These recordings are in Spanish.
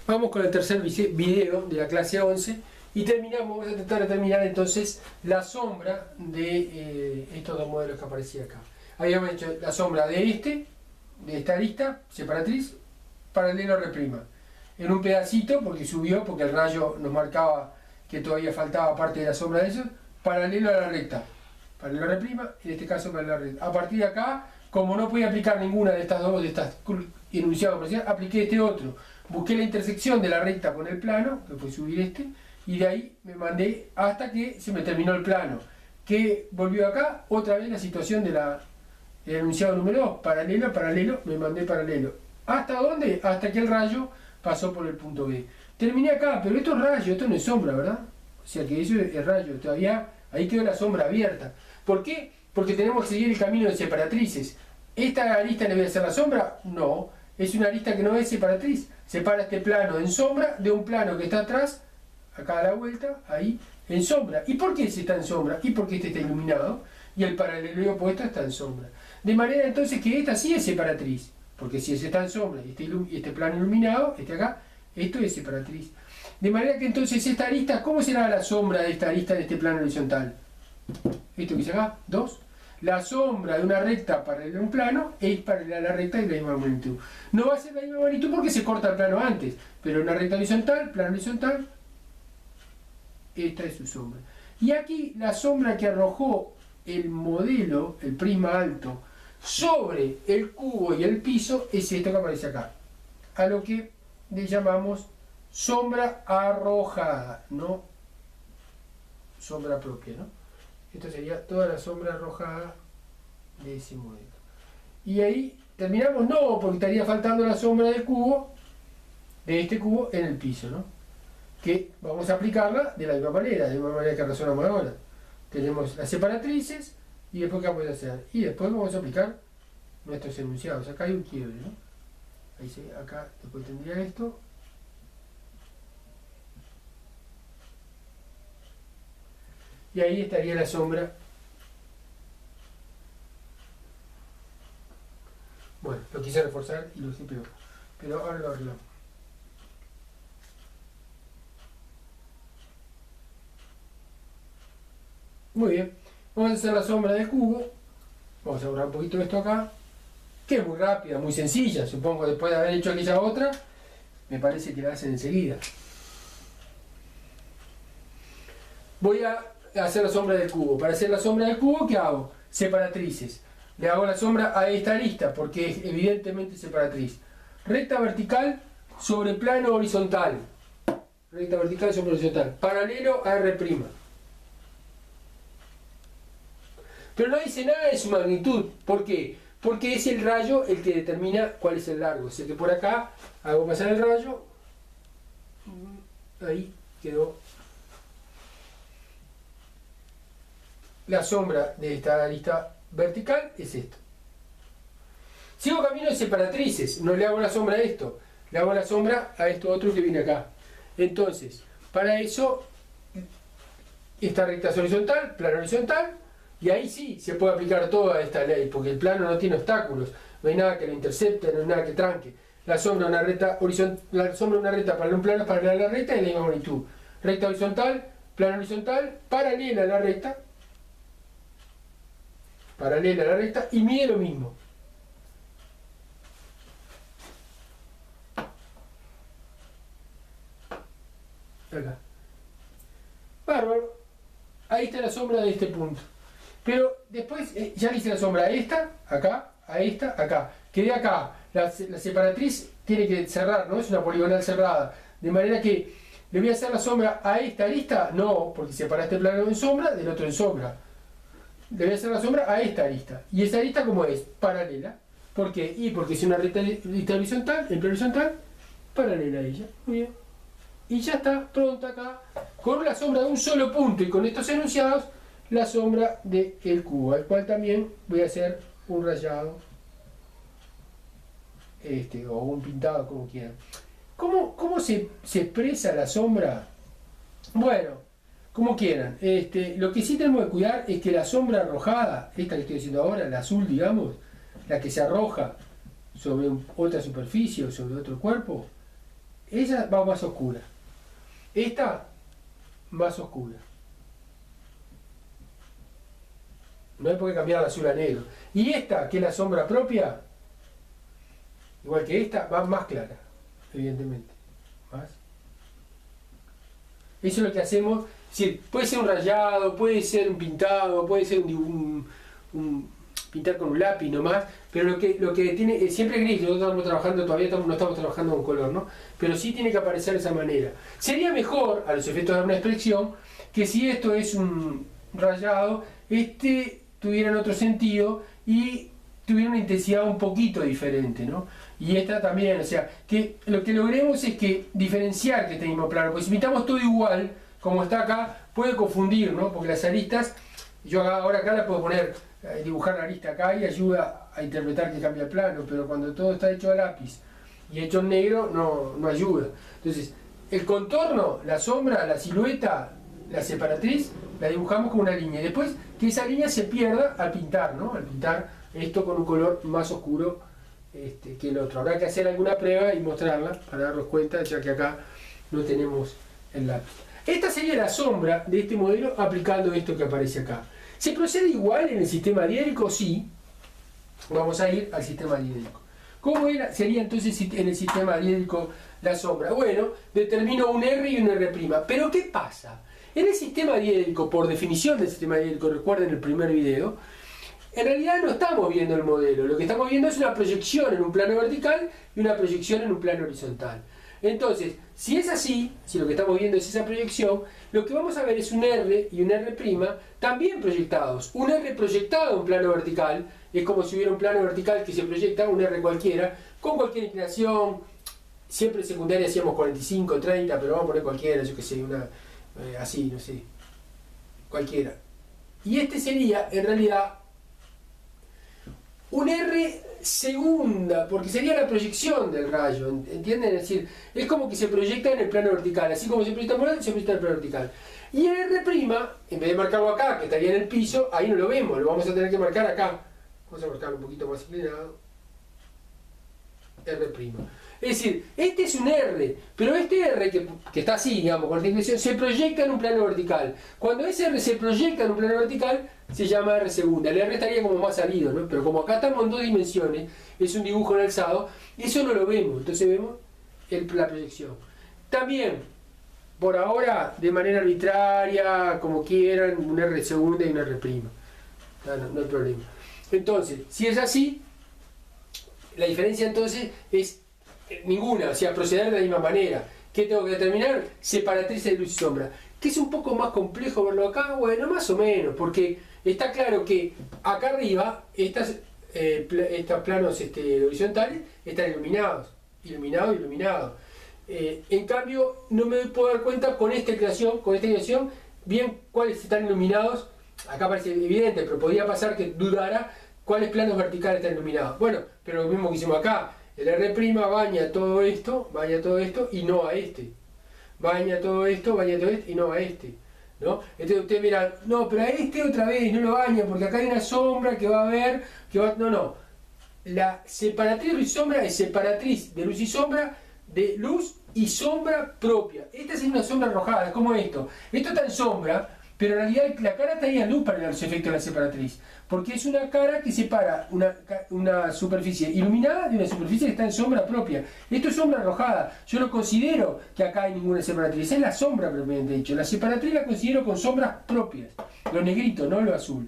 Vamos con el tercer video de la clase 11 y vamos a tratar de terminar entonces la sombra de estos dos modelos que aparecía acá. Habíamos hecho la sombra de esta arista separatriz, paralelo a R', en un pedacito porque subió, porque el rayo nos marcaba que todavía faltaba parte de la sombra de eso, paralelo a la recta, paralelo a R', en este caso paralelo a la recta. A partir de acá, como no podía aplicar ninguna de estas dos, de estas enunciados, apliqué este otro. Busqué la intersección de la recta con el plano, que fue subir y de ahí me mandé hasta que se me terminó el plano. Que volvió acá, otra vez la situación del enunciado número 2, paralelo a paralelo, me mandé paralelo. ¿Hasta dónde? Hasta que el rayo pasó por el punto B. Terminé acá, pero esto es rayo, esto no es sombra, ¿verdad? O sea que eso es rayo, todavía ahí quedó la sombra abierta. ¿Por qué? Porque tenemos que seguir el camino de separatrices. ¿Esta arista le voy a hacer la sombra? No, es una arista que no es separatriz. Separa este plano en sombra de un plano que está atrás, acá a la vuelta, ahí, en sombra. ¿Y por qué ese está en sombra? Y porque este está iluminado y el paralelo opuesto está en sombra. De manera entonces que esta sí es separatriz, porque si ese está en sombra y este plano iluminado, este acá, esto es separatriz. De manera que entonces esta arista, ¿cómo será la sombra de esta arista de este plano horizontal? Esto que dice acá, 2. La sombra de una recta paralela a un plano es paralela a la recta de la misma magnitud. No va a ser la misma magnitud porque se corta el plano antes, pero una recta horizontal, plano horizontal, esta es su sombra. Y aquí la sombra que arrojó el modelo, el prisma alto, sobre el cubo y el piso es esto que aparece acá, a lo que le llamamos sombra arrojada, no sombra propia, ¿no? Esto sería toda la sombra arrojada de ese modelo. Y ahí terminamos, no, porque estaría faltando la sombra del cubo, de este cubo, en el piso, ¿no? Que vamos a aplicarla de la misma manera que razonamos ahora. Tenemos las separatrices y después ¿qué vamos a hacer? Y después vamos a aplicar nuestros enunciados. Acá hay un quiebre, ¿no? Ahí acá después tendría esto. Y ahí estaría la sombra. Bueno, lo quise reforzar y lo hice peor. Pero ahora lo arreglamos. Muy bien. Vamos a hacer la sombra del cubo. Vamos a borrar un poquito esto acá. Que es muy rápida, muy sencilla. Supongo que después de haber hecho aquella otra, me parece que la hacen enseguida. Voy a hacer la sombra del cubo. Para hacer la sombra del cubo, ¿qué hago? Separatrices. Le hago la sombra a esta arista porque es evidentemente separatriz. Recta vertical sobre plano horizontal. Recta vertical sobre horizontal. Paralelo a R'. Pero no dice nada de su magnitud. ¿Por qué? Porque es el rayo el que determina cuál es el largo. O sea que por acá hago pasar el rayo. Ahí quedó la sombra de esta arista vertical, es esto. Sigo camino de separatrices, no le hago la sombra a esto, le hago la sombra a esto otro que viene acá. Entonces, para eso, esta recta es horizontal, plano horizontal, y ahí sí se puede aplicar toda esta ley, porque el plano no tiene obstáculos, no hay nada que lo intercepte, no hay nada que tranque. La sombra de una recta horizontal, la sombra de una recta para un plano es paralela a la recta y de la misma magnitud. Recta horizontal, plano horizontal, paralela a la recta, paralela a la recta y mide lo mismo. Acá. Bárbaro. Ahí está la sombra de este punto. Pero después ya le hice la sombra a esta, acá, a esta, acá. Quedé acá. La separatriz tiene que cerrar, ¿no? Es una poligonal cerrada. De manera que le voy a hacer la sombra a esta arista. No, porque separa este plano en sombra del otro en sombra. Le voy a hacer la sombra a esta arista. ¿Y esta arista cómo es? Paralela. ¿Por qué? Y porque es una recta horizontal, en plano horizontal, paralela a ella. Muy bien. Y ya está pronta acá, con la sombra de un solo punto y con estos enunciados, la sombra del cubo, al cual también voy a hacer un rayado, o un pintado, como quieran. ¿Cómo se expresa la sombra? Bueno, como quieran. Lo que sí tenemos que cuidar es que la sombra arrojada, esta que estoy diciendo ahora, la azul, digamos, la que se arroja sobre otra superficie o sobre otro cuerpo, ella va más oscura. Esta más oscura. No hay por qué cambiar la azul a negro. Y esta, que es la sombra propia, igual que esta, va más clara, evidentemente. Más. Eso es lo que hacemos. Es decir, puede ser un rayado, puede ser un pintado, puede ser un pintar con un lápiz nomás, pero lo que tiene, siempre es gris. Nosotros estamos trabajando, todavía no estamos trabajando con color, ¿no? Pero sí tiene que aparecer de esa manera. Sería mejor, a los efectos de una expresión, que si esto es un rayado, tuviera otro sentido y tuviera una intensidad un poquito diferente, ¿no? Y esta también, o sea, que lo que logremos es que diferenciar que este mismo plano, porque si pintamos todo igual, como está acá, puede confundir, ¿no? Porque las aristas, yo ahora acá la puedo poner, dibujar la arista acá y ayuda a interpretar que cambia el plano, pero cuando todo está hecho a lápiz y hecho en negro, no ayuda. Entonces, el contorno, la sombra, la silueta, la separatriz, la dibujamos con una línea. Y después que esa línea se pierda al pintar, ¿no? Al pintar esto con un color más oscuro que el otro. Habrá que hacer alguna prueba y mostrarla para darnos cuenta, ya que acá no tenemos el lápiz. Esta sería la sombra de este modelo aplicando esto que aparece acá. ¿Se procede igual en el sistema diédrico? Sí. Vamos a ir al sistema diédrico. ¿Cómo sería entonces en el sistema diédrico la sombra? Bueno, determino un R y un R'. Pero ¿qué pasa? En el sistema diédrico, por definición del sistema diédrico, recuerden el primer video, en realidad no estamos viendo el modelo. Lo que estamos viendo es una proyección en un plano vertical y una proyección en un plano horizontal. Entonces, si es así, si lo que estamos viendo es esa proyección, lo que vamos a ver es un R y un R' también proyectados. Un R proyectado en plano vertical, es como si hubiera un plano vertical que se proyecta, un R cualquiera, con cualquier inclinación. Siempre en secundaria hacíamos 45, 30, pero vamos a poner cualquiera, yo que sé, una así, no sé, cualquiera. Y este sería, en realidad, un R segunda, porque sería la proyección del rayo, ¿entienden? Es decir, es como que se proyecta en el plano vertical, así como se proyecta en el plano, se proyecta en el plano vertical. Y el R', en vez de marcarlo acá, que estaría en el piso, ahí no lo vemos, lo vamos a tener que marcar acá. Vamos a marcarlo un poquito más inclinado. R'. Es decir, este es un R, pero este R que está así, digamos, con esta inclinación, se proyecta en un plano vertical. Cuando ese R se proyecta en un plano vertical, se llama R segunda. El R estaría como más salido, ¿no? Pero como acá estamos en dos dimensiones, es un dibujo en alzado, eso no lo vemos, entonces vemos la proyección. También, por ahora, de manera arbitraria, como quieran, un R segunda y un R'. No hay problema. Entonces, si es así, la diferencia entonces es ninguna, o sea, proceder de la misma manera. ¿Qué tengo que determinar? Separatriz de luz y sombra. ¿Que es un poco más complejo verlo acá? Bueno, más o menos, porque está claro que acá arriba estos planos horizontales están iluminados. En cambio, no me puedo dar cuenta con esta inclinación, bien cuáles están iluminados. Acá parece evidente, pero podría pasar que dudara cuáles planos verticales están iluminados. Bueno, pero lo mismo que hicimos acá. El R' baña todo esto y no a este. Baña todo esto y no a este. ¿No? Entonces ustedes miran, no, pero a este otra vez no lo baña porque acá hay una sombra que va a haber, no. La separatriz de luz y sombra es separatriz de luz y sombra, de luz y sombra propia. Esta es una sombra arrojada, es como esto. Esto está en sombra, pero en realidad la cara estaría en luz para los efectos de la separatriz. Porque es una cara que separa una superficie iluminada de una superficie que está en sombra propia. Esto es sombra arrojada. Yo no considero que acá hay ninguna separatriz. Es la sombra propiamente dicho. La separatriz la considero con sombras propias. Lo negrito, no lo azul.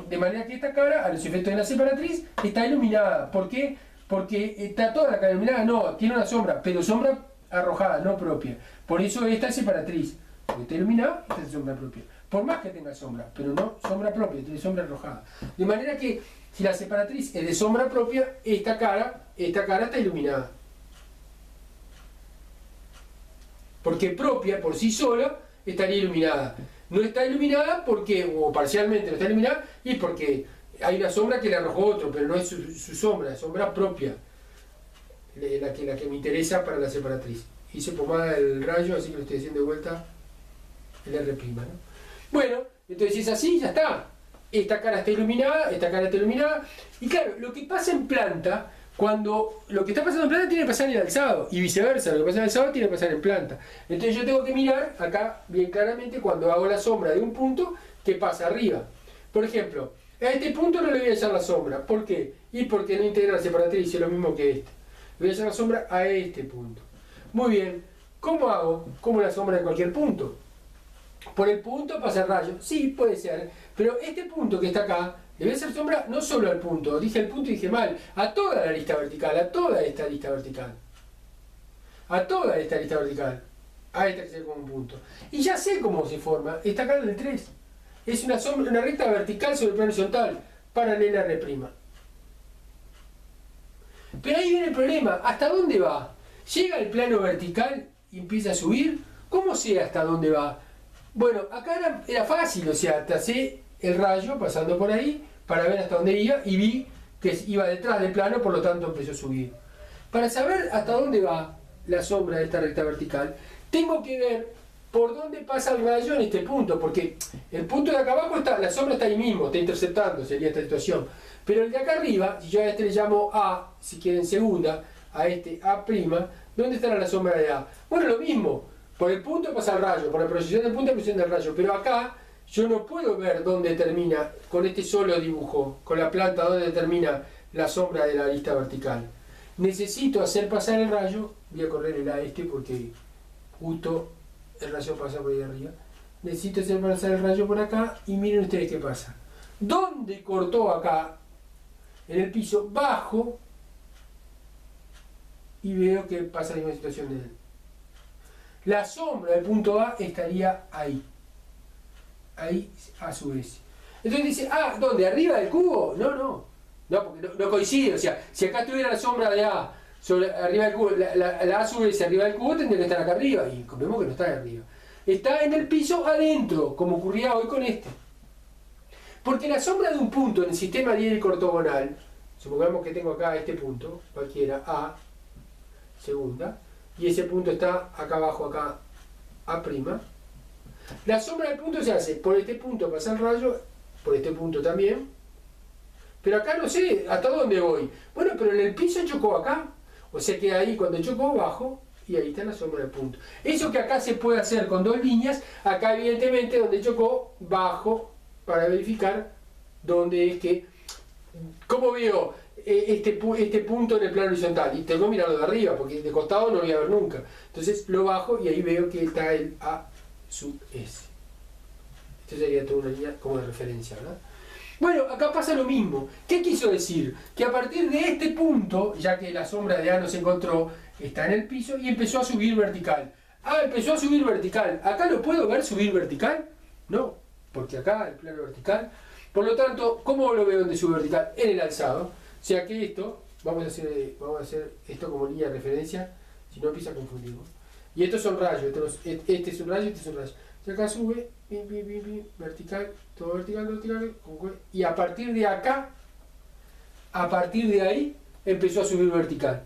De manera que esta cara, a los efectos de la separatriz, está iluminada. ¿Por qué? Porque está toda la cara iluminada. No, tiene una sombra, pero sombra arrojada, no propia. Por eso esta es separatriz. Porque está iluminada, esta es sombra propia. Por más que tenga sombra, pero no sombra propia, tiene sombra arrojada. De manera que si la separatriz es de sombra propia, esta cara está iluminada. Porque propia por sí sola estaría iluminada. No está iluminada porque, o parcialmente no está iluminada, y porque hay una sombra que le arrojó otro, pero no es su sombra, es sombra propia. La que me interesa para la separatriz. Hice pomada del rayo, así que lo estoy haciendo de vuelta el R', ¿no? Bueno, entonces si es así, ya está. Esta cara está iluminada, esta cara está iluminada. Y claro, lo que pasa en planta, cuando lo que está pasando en planta tiene que pasar en el alzado, y viceversa, lo que pasa en el alzado tiene que pasar en planta. Entonces yo tengo que mirar acá bien claramente cuando hago la sombra de un punto que pasa arriba. Por ejemplo, a este punto no le voy a echar la sombra. ¿Por qué? Y porque no integra separatriz, es lo mismo que este. Le voy a echar la sombra a este punto. Muy bien, ¿cómo hago? Como la sombra en cualquier punto. Por el punto pasa el rayo. Sí, puede ser, pero este punto que está acá le voy a hacer sombra no solo al punto, dije el punto y dije mal, a toda la lista vertical, a toda esta lista vertical. A toda esta lista vertical. A esta que se ve como un punto. Y ya sé cómo se forma, está acá en el 3. Es una sombra, una recta vertical sobre el plano horizontal, paralela a R'. Pero ahí viene el problema, ¿hasta dónde va? ¿Llega al plano vertical y empieza a subir? ¿Cómo sé hasta dónde va? Bueno, acá era fácil, o sea, tracé el rayo pasando por ahí para ver hasta dónde iba y vi que iba detrás del plano, por lo tanto empezó a subir. Para saber hasta dónde va la sombra de esta recta vertical, tengo que ver por dónde pasa el rayo en este punto, porque el punto de acá abajo está, la sombra está ahí mismo, está interceptando, sería esta situación. Pero el de acá arriba, si yo a este le llamo A, si quieren segunda, a este A', ¿dónde estará la sombra de A? Bueno, lo mismo, por el punto pasa el rayo, por la proyección del punto la proyección del rayo, pero acá yo no puedo ver dónde termina, con este solo dibujo, con la planta, dónde termina la sombra de la lista vertical. Necesito hacer pasar el rayo, voy a correr el A este porque justo el rayo pasa por ahí arriba. Necesito hacer pasar el rayo por acá y miren ustedes qué pasa. ¿Dónde cortó acá? En el piso bajo y veo que pasa la misma situación de él. La sombra del punto A estaría ahí. Ahí a su vez. Entonces dice, ah, ¿dónde? ¿Arriba del cubo? No, porque no coincide. O sea, si acá tuviera la sombra de A sobre, arriba del cubo, la A a su vez arriba del cubo tendría que estar acá arriba. Y vemos que no está ahí arriba. Está en el piso adentro, como ocurría hoy con este. Porque la sombra de un punto en el sistema diédrico ortogonal, supongamos que tengo acá este punto, cualquiera, A, segunda, y ese punto está acá abajo, acá, A'. La sombra del punto se hace, por este punto pasa el rayo, por este punto también, pero acá no sé hasta dónde voy. Bueno, pero en el piso chocó acá, o sea que ahí cuando chocó bajo, y ahí está la sombra del punto. Eso que acá se puede hacer con dos líneas, acá evidentemente donde chocó bajo, para verificar dónde es que, ¿cómo veo este punto en el plano horizontal? Y tengo que mirarlo de arriba, porque de costado no lo voy a ver nunca. Entonces lo bajo y ahí veo que está el A sub S. Esto sería toda una línea como de referencia, ¿verdad? Bueno, acá pasa lo mismo. ¿Qué quiso decir? Que a partir de este punto, ya que la sombra de A no se encontró, está en el piso y empezó a subir vertical. Ah, empezó a subir vertical. ¿Acá lo puedo ver subir vertical? No, porque acá el plano vertical. Por lo tanto, ¿cómo lo veo donde sube vertical? En el alzado. O sea que esto, vamos a hacer esto como línea de referencia, si no empieza a confundirnos. Y estos son rayos, este es un rayo, este es un rayo. Y acá sube, vertical, todo vertical, y a partir de acá, a partir de ahí, empezó a subir vertical.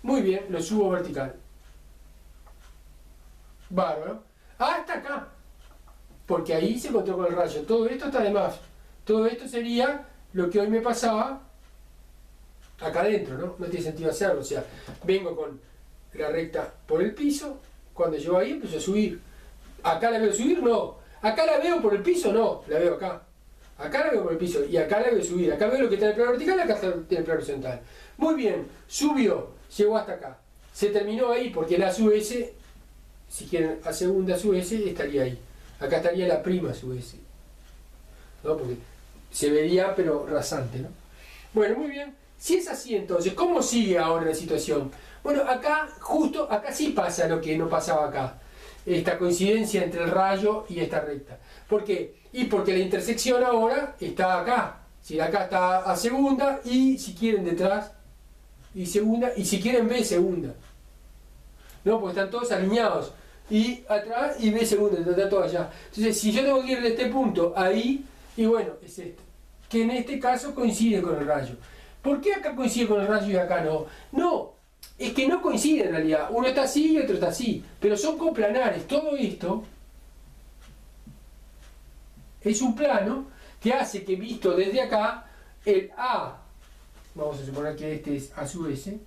Muy bien, lo subo vertical. Bárbaro. Hasta acá. Porque ahí se encontró con el rayo. Todo esto está de más. Todo esto sería lo que hoy me pasaba acá adentro, ¿no? No tiene sentido hacerlo. O sea, vengo con la recta por el piso. Cuando llego ahí empiezo a subir. ¿Acá la veo subir? No. ¿Acá la veo por el piso? No. La veo acá. Acá la veo por el piso y acá la veo subir. Acá veo lo que está en el plano vertical, acá está en el plano horizontal. Muy bien. Subió. Llegó hasta acá. Se terminó ahí porque la sub S, si quieren, a segunda sub S estaría ahí. Acá estaría la prima sub S. ¿No? Porque se vería, pero rasante, ¿no? Bueno, muy bien. Si es así, entonces, ¿cómo sigue ahora la situación? Bueno, acá, justo, acá sí pasa lo que no pasaba acá. Esta coincidencia entre el rayo y esta recta. ¿Por qué? Y porque la intersección ahora está acá. Si acá está a segunda y, si quieren, detrás y segunda, y si quieren B segunda. ¿No? Porque están todos alineados. Y atrás y B segunda, está todo allá. Entonces, si yo tengo que ir de este punto ahí, y bueno, es esto. Que en este caso coincide con el rayo. ¿Por qué acá coincide con el rayo y acá no? No, es que no coincide en realidad. Uno está así y otro está así. Pero son coplanares. Todo esto es un plano que hace que, visto desde acá, el A vamos a suponer que este es A sub S,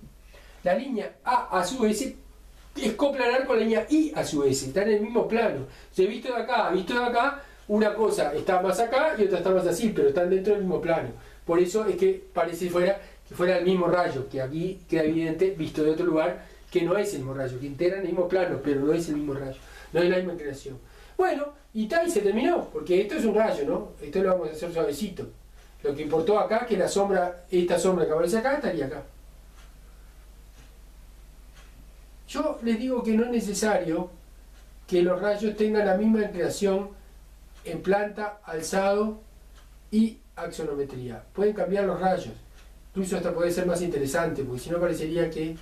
la línea A sub S es coplanar con la línea I a su S, está en el mismo plano. Si he visto de acá, una cosa está más acá y otra está más así, pero están dentro del mismo plano. Por eso es que parece que fuera el mismo rayo, que aquí queda evidente, visto de otro lugar, que no es el mismo rayo, que integran el mismo plano, pero no es el mismo rayo, no es la misma inclinación. Bueno, y tal, y se terminó, porque esto es un rayo, ¿no? Esto lo vamos a hacer suavecito. Lo que importó acá, que la sombra, esta sombra que aparece acá, estaría acá. Yo les digo que no es necesario que los rayos tengan la misma inclinación en planta, alzado y axonometría. Pueden cambiar los rayos, incluso hasta puede ser más interesante, porque si no parecería que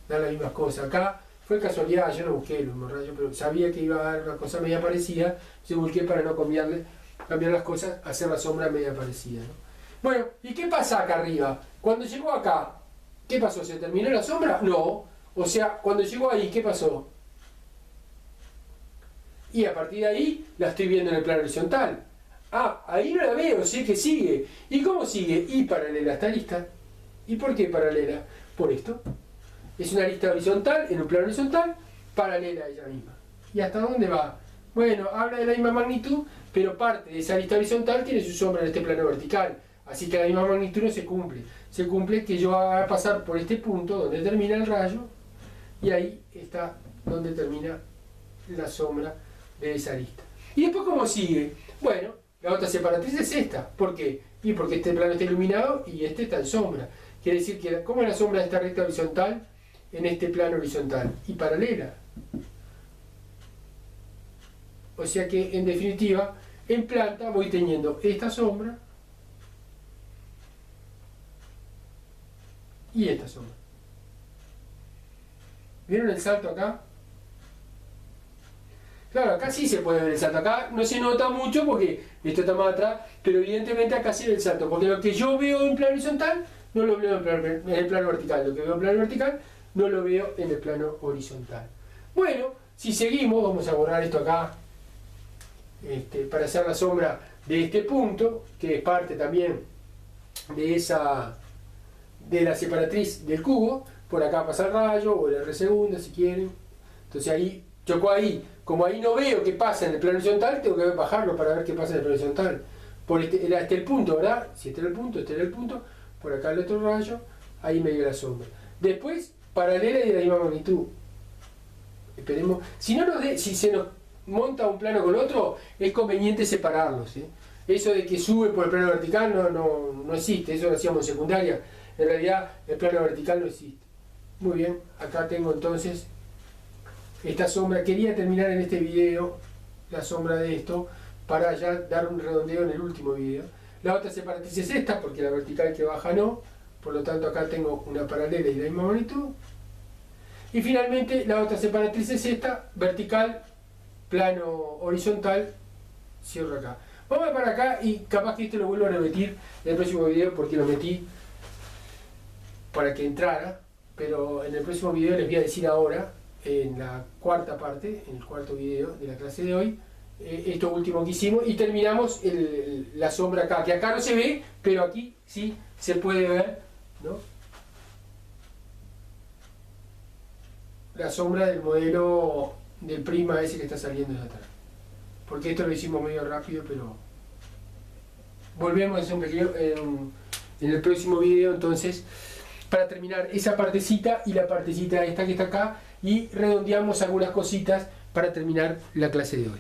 dan las mismas cosas. Acá fue casualidad, yo no busqué los mismos rayos, pero sabía que iba a dar una cosa media parecida, yo busqué para no cambiar las cosas, hacer la sombra media parecida, ¿no? Bueno, ¿y qué pasa acá arriba? Cuando llegó acá, ¿qué pasó? ¿Se terminó la sombra? No. O sea, cuando llegó ahí, ¿qué pasó? Y a partir de ahí la estoy viendo en el plano horizontal. Ah, ahí no la veo, sé que sigue. ¿Y cómo sigue? Y paralela a esta lista. ¿Y por qué paralela? Por esto. Es una lista horizontal, en un plano horizontal, paralela a ella misma. ¿Y hasta dónde va? Bueno, habla de la misma magnitud, pero parte de esa lista horizontal tiene su sombra en este plano vertical. Así que la misma magnitud no se cumple. Se cumple que yo haga pasar por este punto donde termina el rayo, y ahí está donde termina la sombra de esa lista. ¿Y después cómo sigue? Bueno, la otra separatriz es esta. ¿Por qué? Y porque este plano está iluminado y este está en sombra. Quiere decir que, ¿cómo es la sombra de esta recta horizontal en este plano horizontal? Y paralela. O sea que, en definitiva, en planta voy teniendo esta sombra y esta sombra. ¿Vieron el salto acá? Claro, acá sí se puede ver el salto. Acá no se nota mucho porque esto está más atrás, pero evidentemente acá sí ve el salto. Porque lo que yo veo en plano horizontal, no lo veo en el plano vertical. Lo que veo en plano vertical, no lo veo en el plano horizontal. Bueno, si seguimos, vamos a borrar esto acá, para hacer la sombra de este punto, que es parte también de la separatriz del cubo. Por acá pasa el rayo, o el R segunda si quieren. Entonces ahí, chocó ahí. Como ahí no veo qué pasa en el plano horizontal, tengo que bajarlo para ver qué pasa en el plano horizontal. Por este era el punto, ¿verdad? Si este era el punto, este era el punto. Por acá el otro rayo, ahí me dio la sombra. Después, paralela y de la misma magnitud. Esperemos. Si se nos monta un plano con otro, es conveniente separarlos, ¿eh? Eso de que sube por el plano vertical no existe. Eso lo hacíamos en secundaria. En realidad, el plano vertical no existe. Muy bien, acá tengo entonces esta sombra. Quería terminar en este video la sombra de esto para ya dar un redondeo en el último video. La otra separatriz es esta, porque la vertical que baja no, por lo tanto acá tengo una paralela y la misma magnitud. Y finalmente la otra separatriz es esta, vertical, plano horizontal, cierro acá. Vamos para acá y capaz que esto lo vuelvo a repetir en el próximo video porque lo metí para que entrara. Pero en el próximo video les voy a decir ahora, en la cuarta parte, en el cuarto video de la clase de hoy, esto último que hicimos, y terminamos la sombra acá, que acá no se ve, pero aquí sí se puede ver, ¿no? La sombra del modelo del prisma ese que está saliendo de atrás. Porque esto lo hicimos medio rápido, pero volvemos a hacer un pequeño en el próximo video, entonces, para terminar esa partecita y la partecita esta que está acá, y redondeamos algunas cositas para terminar la clase de hoy.